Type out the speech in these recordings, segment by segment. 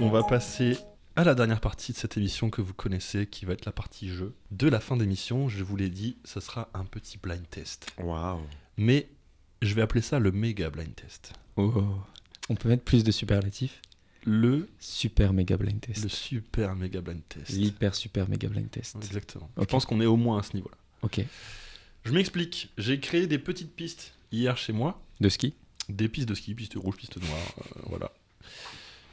On va passer à la dernière partie de cette émission que vous connaissez, qui va être la partie jeu. De la fin d'émission, je vous l'ai dit, ce sera un petit blind test. Waouh. Mais je vais appeler ça le méga blind test. Oh. On peut mettre plus de superlatifs. Le Super méga blind test. Le super méga blind test. L'hyper super méga blind test. Exactement. Okay. Je pense qu'on est au moins à ce niveau-là. Ok. Je m'explique. J'ai créé des petites pistes hier chez moi. De ski. Des pistes de ski, pistes rouges, pistes noires, voilà.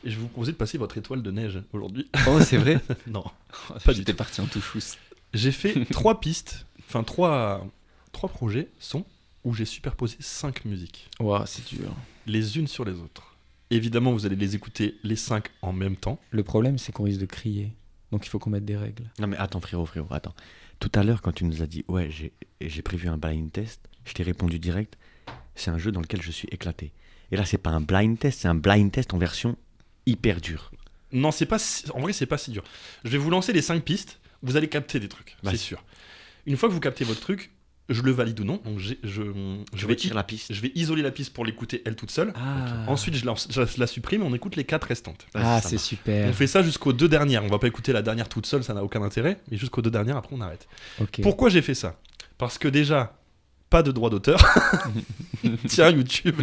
Et je vais vous proposer de passer votre étoile de neige aujourd'hui. Oh, c'est vrai? Non, pas du tout. J'étais parti en tout chousse. J'ai fait 3 pistes, enfin 3 projets sons où j'ai superposé 5 musiques. Waouh, c'est dur. Les unes sur les autres. Évidemment, vous allez les écouter les 5 en même temps. Le problème, c'est qu'on risque de crier. Donc il faut qu'on mette des règles. Non mais attends frérot, attends. Tout à l'heure, quand tu nous as dit « Ouais, j'ai prévu un blind test », je t'ai répondu direct « C'est un jeu dans lequel je suis éclaté ». Et là, c'est pas un blind test, c'est un blind test en version hyper dure. Non, en vrai, c'est pas si dur. Je vais vous lancer les 5 pistes, vous allez capter des trucs, c'est sûr. Une fois que vous captez votre truc, je le valide ou non, donc je vais tirer la piste. Je vais isoler la piste pour l'écouter elle toute seule. Ah. Ensuite, je la supprime et on écoute les 4 restantes. Ah, c'est super. On fait ça jusqu'aux 2 dernières. On va pas écouter la dernière toute seule, ça n'a aucun intérêt. Mais jusqu'aux 2 dernières, après on arrête. Okay. Pourquoi j'ai fait ça ? Parce que déjà, pas de droit d'auteur. Tiens, YouTube.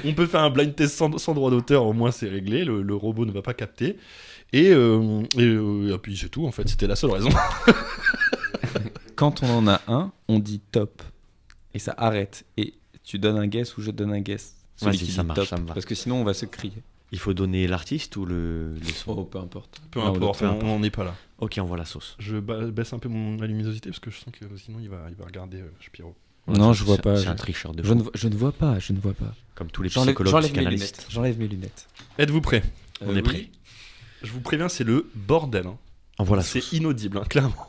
On peut faire un blind test sans droit d'auteur, au moins c'est réglé. Le robot ne va pas capter. Et puis c'est tout, en fait. C'était la seule raison. Quand on en a un, on dit top. Et ça arrête. Et tu donnes un guess ou je donne un guess. Vas-y, ça marche, top, ça me va. parce que sinon, on va se crier. Il faut donner l'artiste ou le son ? Oh, peu importe. Peu importe, on n'en est pas là. Ok, on voit la sauce. Je baisse un peu ma luminosité parce que je sens que sinon il va regarder Spiro. Ouais, non, je vois pas. C'est un tricheur de je ne vois pas. Comme tous les psychologues psychanalystes. J'enlève mes lunettes. Êtes-vous prêts ? On est prêts. Je vous préviens, c'est le bordel. Hein. On voit la sauce. C'est inaudible, hein, clairement.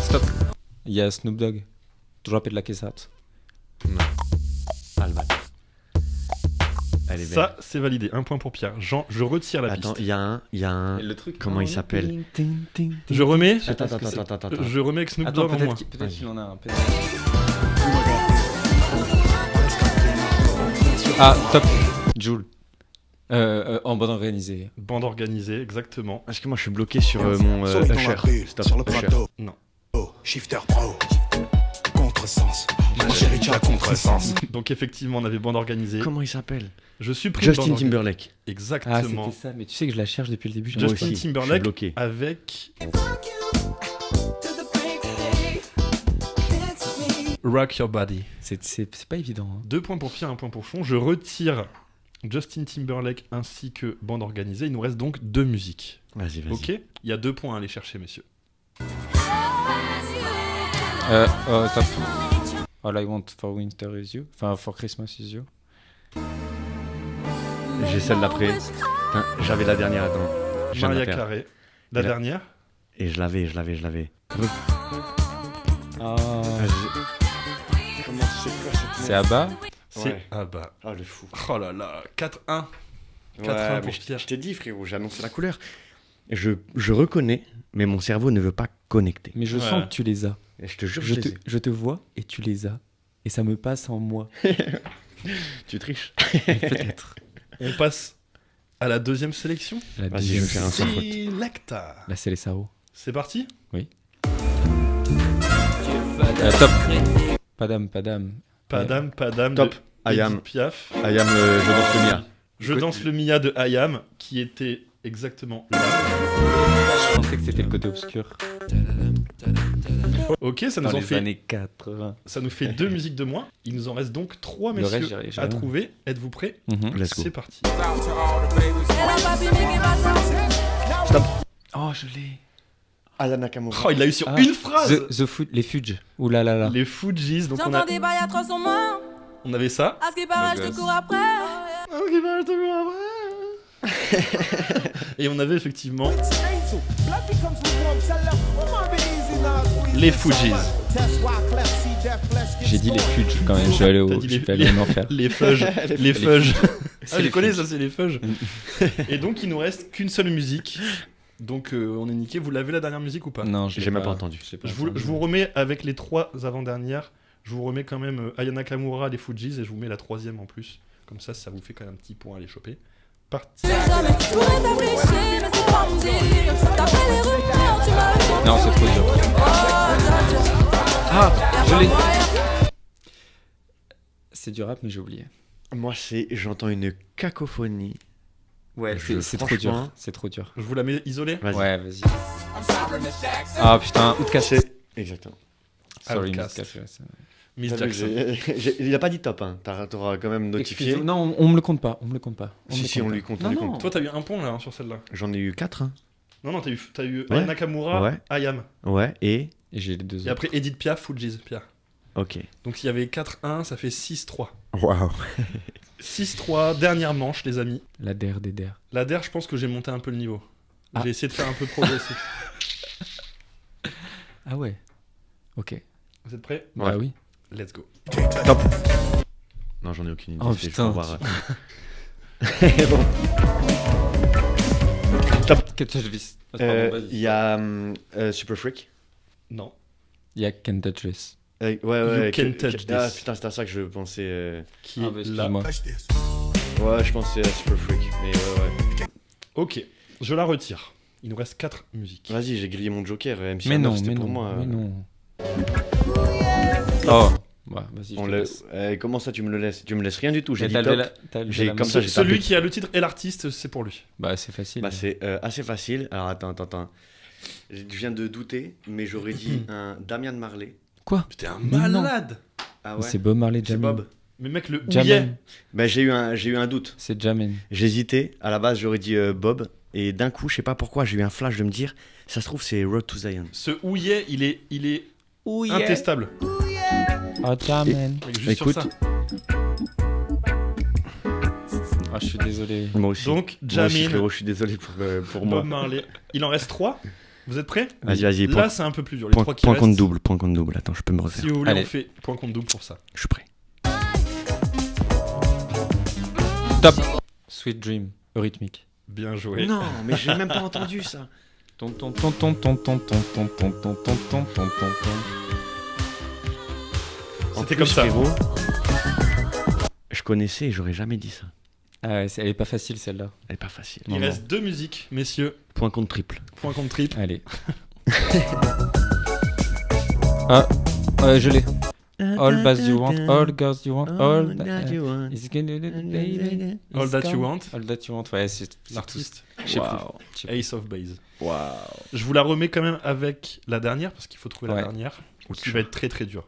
Stop. Il y a Snoop Dogg. Drop it like it's hot. Non. Albat. Ça, c'est validé. 1 point pour Pierre. Jean, je retire la piste. Attends, il y a un... Le truc, comment il s'appelle ? Je remets. Attends. Je remets avec Snoop Dogg en moins. Peut-être qu'il en a un. Ah, top. Joule. En bande organisée. Bande organisée, exactement. Parce que moi, je suis bloqué sur mon Usher. Sur le plateau. Non. Shifter Pro. Contresens. Mon chéri, tu as contresens. Donc effectivement, on avait bande organisée. Comment il s'appelle ? Je supprime Justin Timberlake. Exactement. Ah, c'était ça. Mais tu sais que je la cherche depuis le début. Justin Timberlake avec Rock Your Body. C'est pas évident. Hein. 2 points pour Pierre, 1 point pour Fond. Je retire Justin Timberlake ainsi que bande organisée. Il nous reste donc 2 musiques. Vas-y. Ok ? Il y a 2 points à aller chercher, messieurs. Top. All I want for winter is you. Enfin, for Christmas is you. J'ai celle d'après. J'avais la dernière, attends. Maria Carey. La dernière ? Et je l'avais. C'est Abba. C'est Abba. Ah, le fou. Oh là là, 4-1. 4-1 pour Pierre. Je t'ai dit, frérot, j'ai annoncé la couleur. Je reconnais, mais mon cerveau ne veut pas connecter. Mais je sens que tu les as. Et je te jure, je te vois et tu les as. Et ça me passe en moi. Tu triches. Peut-être. On passe à la 2e sélection. Vas-y, je vais faire un sans faute. Selecta. Là, c'est les Sao. C'est parti ? Oui. Top. Padam. Top. Ayam. Piaf. Ayam, je danse le Mia. Je danse le Mia de Ayam, qui était exactement là. Je pensais que c'était le côté obscur. Ok, ça dans nous en les fait années 80. Ça nous fait 2 musiques de moins. Il nous en reste donc 3 messieurs à trouver. Êtes-vous prêts ? Let's go. C'est parti. Stop. Oh, je l'ai. Aya Nakamura. Oh, il l'a eu sur une phrase. Les Fuges. Ouh là là là. Les Fujis. Donc j'entends des bails à 300 morts. On avait ça. À ce qui paraît, je te cours après. Et on avait effectivement les Fugees. J'ai dit les Fuges quand même, je vais aller T'as dit en enfer. Les Fudge. Les Fudge. Ah, je les connais Fudge. ça, c'est les Fudge. Et donc, il nous reste qu'une seule musique. Donc, on est niqué. Vous l'avez la dernière musique ou pas? Non, J'ai même pas entendu. Je vous remets avec les 3 avant-dernières. Je vous remets quand même Aya Nakamura, les Fugees, et je vous mets la 3e en plus. Comme ça vous fait quand même un petit point à les choper. Parti. Non, c'est trop dur. Ah, je l'ai. C'est du rap, mais j'ai oublié. Moi, j'entends une cacophonie. Ouais, Je- c'est trop dur. franchement- C'est trop dur. Je vous la mets isolée. Vas-y. Ouais, vas-y. Ah putain, Outkast. Exactement. Sorry, Outkast. Outkast, ouais, ça- Miss T'as vu, Jackson. il a pas dit top, hein. T'auras quand même notifié. Excusez-moi, non, on me le compte pas. On me le compte pas. Si, on lui compte. Non, on lui non. compte. Toi, t'as eu un point là hein, sur celle-là. J'en ai eu 4. Hein. Non, t'as eu Ouais. Aya Nakamura, Ouais. Ayam. Ouais, et. Et j'ai les deux Et autres. après Edith Piaf, Fugees, Pierre. Ok. Donc, il y avait 4-1, ça fait 6-3. Waouh. 6-3, dernière manche, les amis. La der des der. La DER, je pense que j'ai monté un peu le niveau. Ah. J'ai essayé de faire un peu progressif. Ah ouais. Ok. Vous êtes prêts? Bah oui. Let's go. Non, j'en ai aucune idée. Oh, c'est- je putain. peux voir. Catch This. Il y a Super Freak. Non. Il y a Can't Touch This. Ouais, You can touch Ah this. putain, c'était à ça que je pensais. Qui Ah, est bah, là. excuse-moi. Ouais, je pensais à Super Freak. Mais ouais. Ok, je la retire. Il nous reste 4 musiques. Vas-y, j'ai grillé mon Joker. MC Mais Hammer, non, c'était mais pour non, moi. mais non. Oh. Ouais, vas-y, je On te le... laisse. Comment ça, tu me le laisses? Tu me laisses rien du tout. J'ai Mais dit t'as top. levé la- t'as levé J'ai la comme main. ça, j'ai Celui tapé. qui a le titre et l'artiste, c'est pour lui. Bah, c'est facile. Bah, c'est assez facile. Alors, attends. Je viens de douter, mais j'aurais dit un Damian Marley. Quoi? T'es un Mais non. malade. Ah ouais? C'est Bob Marley C'est Jamin. Bob. Mais mec, le Jamen. ouillet. Bah, j'ai eu un doute. C'est Jamin. J'hésitais. À la base, j'aurais dit Bob. Et d'un coup, je sais pas pourquoi, j'ai eu un flash de me dire, ça se trouve, c'est Road to Zion. Ce ouillet, il est intestable. Oh, Jamin. Mec, juste Écoute, sur ça. Ah, je suis désolé. moi aussi. Donc, Moi aussi, Jamin, frérot, je suis désolé pour moi. Bob Marley. Il en reste 3. Vous êtes prêts? Vas-y, Là, c'est un peu plus dur. Les point 3 qui compte restent. double, point compte double. Attends, je peux me refaire. Si vous voulez, Allez. on fait point compte double pour ça. Je suis prêt. Top. Sweet Dream. Eurythmique. Bien joué. Non, mais j'ai même pas entendu ça. Ton ton ton ton ton ton ton ton ton ton ton ton ton ton ton. En C'était plus, comme ça. frérot, je connaissais et j'aurais jamais dit ça. Ah ouais, elle est pas facile celle-là. Elle est pas facile. Il reste 2 musiques, messieurs. Point compte triple. Point contre triple. Allez. Ah, je l'ai. All bass you want, all girls you want, all that you want. Is it gonna do, baby? All Is That gone? You Want. All that you want, ouais, c'est L'artiste. Je sais plus. Waouh. Je sais plus. Ace of Base. Waouh. Je vous la remets quand même avec la dernière, parce qu'il faut trouver la Ouais. dernière. Qui va être très très dur.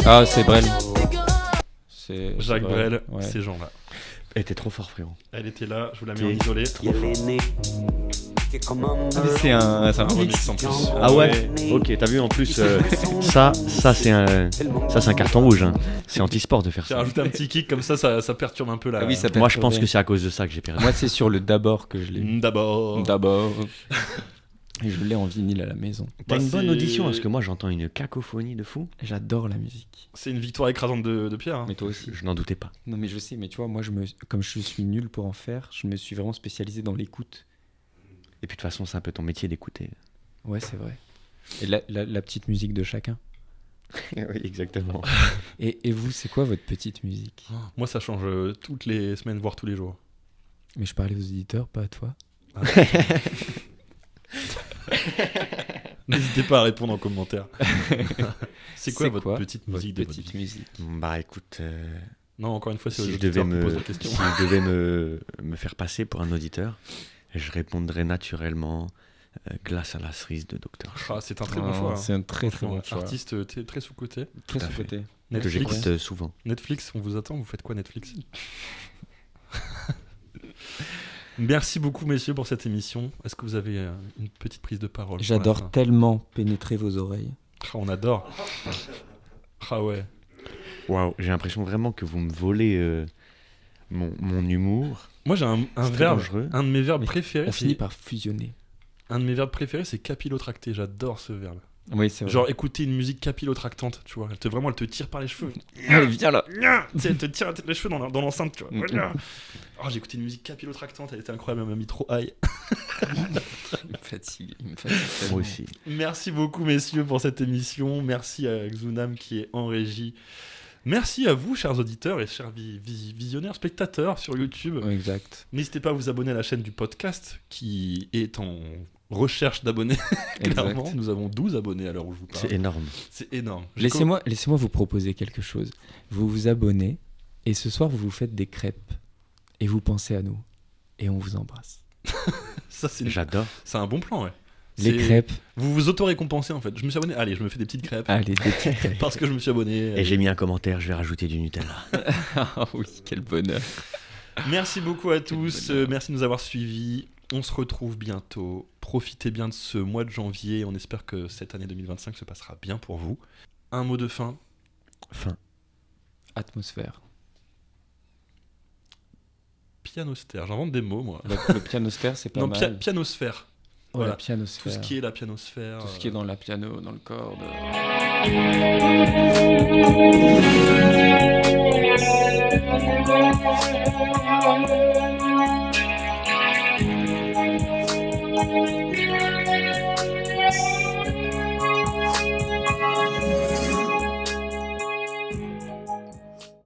Ah, c'est Brel. C'est Jacques Brel, ouais. ces gens-là. Elle était trop fort, frérot. Elle était là, je vous la mets en isolé. Ah, mais c'est un remix en plus. Ah ouais. Ok, t'as vu en plus ça c'est un carton rouge. Hein. C'est anti-sport de faire J'ai ça. rajouté un petit kick comme ça perturbe un peu la. Ah oui, ça Moi, je pense perturbait. que c'est à cause de ça que j'ai perdu. Moi, c'est sur le d'abord que je l'ai. D'abord. D'abord. Et je l'ai en vinyle à la maison. T'as une Bah, bonne c'est- audition parce que moi j'entends une cacophonie de fou. J'adore la musique. C'est une victoire écrasante de Pierre. hein. Mais toi aussi. Je n'en doutais pas. Non, mais je sais, mais tu vois, moi, comme je suis nul pour en faire, je me suis vraiment spécialisé dans l'écoute. Et puis de toute façon, c'est un peu ton métier d'écouter. Ouais, c'est vrai. Et la petite musique de chacun. Oui, exactement. Et vous, c'est quoi votre petite musique? Moi, ça change toutes les semaines, voire tous les jours. Mais je parlais aux éditeurs, pas à toi. N'hésitez pas à répondre en commentaire. C'est quoi votre petite musique de votre petite vie musique? Bah écoute, Non, encore une fois, c'est si aux je devais, auditeurs qui me, posent la question. si je devais me faire passer pour un auditeur, je répondrais naturellement Glace à la cerise de Dr. Ch, Ah, c'est un très bon choix. hein. C'est un très très bon Franchement, choix. Artiste très sous-côté. Très tout à sous-côté. que Netflix, j'écoute souvent. Netflix, on vous attend. Vous faites quoi, Netflix? Merci beaucoup, messieurs, pour cette émission. Est-ce que vous avez une petite prise de parole pour la J'adore fin tellement pénétrer vos oreilles. Ah, on adore. Ah ouais. Waouh, j'ai l'impression vraiment que vous me volez mon humour. Moi, j'ai un C'est très verbe, dangereux. un de mes verbes Mais préférés. On finit c'est- par fusionner. Un de mes verbes préférés, c'est capillotracter. J'adore ce verbe. Oui, c'est vrai. Genre écouter une musique capillotractante, tu vois. Elle te tire par les cheveux. Allez, viens là. Tu sais, elle te tire les cheveux dans l'enceinte, tu vois. Mm. Voilà. Oh, j'ai écouté une musique capillotractante, elle était incroyable, elle m'a mis trop high. Il me fatigue. tellement. Moi aussi. Merci beaucoup, messieurs, pour cette émission. Merci à Xunam qui est en régie. Merci à vous, chers auditeurs et chers visionnaires, spectateurs sur YouTube. Ouais, exact. N'hésitez pas à vous abonner à la chaîne du podcast qui est en recherche d'abonnés. Clairement, Exact. nous avons 12 abonnés à l'heure où je vous parle. C'est énorme. C'est énorme. Laissez-moi vous proposer quelque chose. Vous vous abonnez et ce soir vous vous faites des crêpes et vous pensez à nous et on vous embrasse. Ça, J'adore. c'est un bon plan, ouais. Les C'est- crêpes. Vous vous auto-récompensez en fait. Je me suis abonné. Allez, je me fais des petites crêpes. Allez, des petites crêpes. Parce que je me suis abonné. Et j'ai mis un commentaire, je vais rajouter du Nutella. Ah oui, quel bonheur. Merci beaucoup à tous. Merci de nous avoir suivis. On se retrouve bientôt. Profitez bien de ce mois de janvier. On espère que cette année 2025 se passera bien pour vous. Un mot de fin. Fin. Atmosphère. Pianosphère. J'invente des mots, moi. Le pianosphère, c'est pas Non, mal. pianosphère. Ouais, voilà. la pianosphère. Tout ce qui est la pianosphère. Tout ce qui est dans la piano, dans le corps. Thank you.